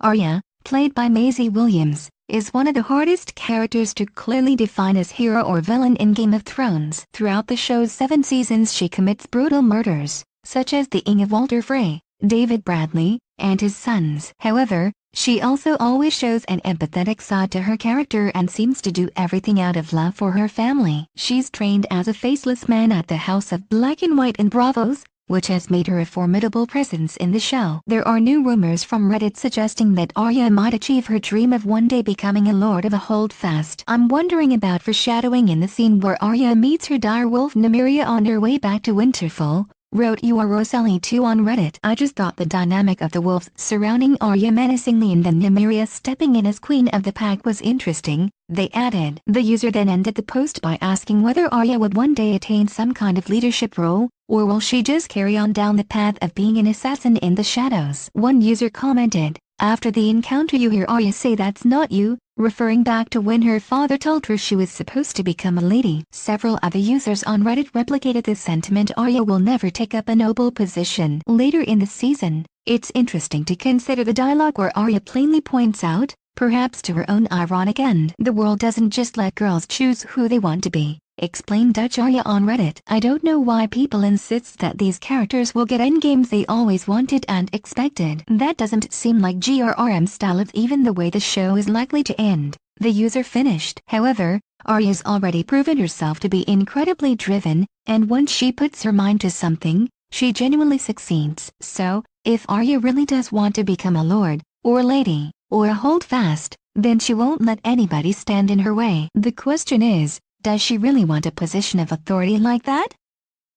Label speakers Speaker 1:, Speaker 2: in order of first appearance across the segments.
Speaker 1: Arya, played by Maisie Williams, is one of the hardest characters to clearly define as hero or villain in Game of Thrones. Throughout the show's 7 seasons she commits brutal murders, such as the ing of Walder Frey, David Bradley, and his sons. However, she also always shows an empathetic side to her character and seems to do everything out of love for her family. She's trained as a faceless man at the House of Black and White in Braavos, which has made her a formidable presence in the show. There are new rumors from Reddit suggesting that Arya might achieve her dream of one day becoming a Lord of the Holdfast. I'm wondering about foreshadowing in the scene where Arya meets her direwolf Nymeria on her way back to Winterfell, wrote Roselli2 on Reddit. I just thought the dynamic of the wolves surrounding Arya menacingly and then Nymeria stepping in as queen of the pack was interesting, they added. The user then ended the post by asking whether Arya would one day attain some kind of leadership role, or will she just carry on down the path of being an assassin in the shadows? One user commented, "After the encounter you hear Arya say that's not you," referring back to when her father told her she was supposed to become a lady. Several other users on Reddit replicated this sentiment. Arya will never take up a noble position. Later in the season, it's interesting to consider the dialogue where Arya plainly points out, perhaps to her own ironic end, the world doesn't just let girls choose who they want to be, explained Dutch Arya on Reddit. I don't know why people insist that these characters will get endgames they always wanted and expected. That doesn't seem like GRRM's style of even the way the show is likely to end, the user finished. However, Arya's already proven herself to be incredibly driven, and once she puts her mind to something, she genuinely succeeds. So, if Arya really does want to become a lord, or lady, or a holdfast, then she won't let anybody stand in her way. The question is, does she really want a position of authority like that?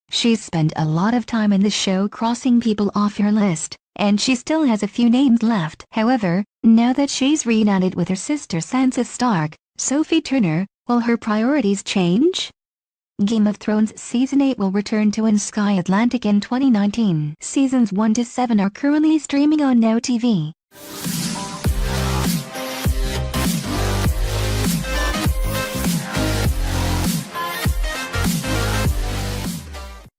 Speaker 1: She's spent a lot of time in the show crossing people off her list, and she still has a few names left. However, now that she's reunited with her sister Sansa Stark, Sophie Turner, will her priorities change? Game of Thrones Season 8 will return to Sky Atlantic in 2019. Seasons 1 to 7 are currently streaming on Now TV.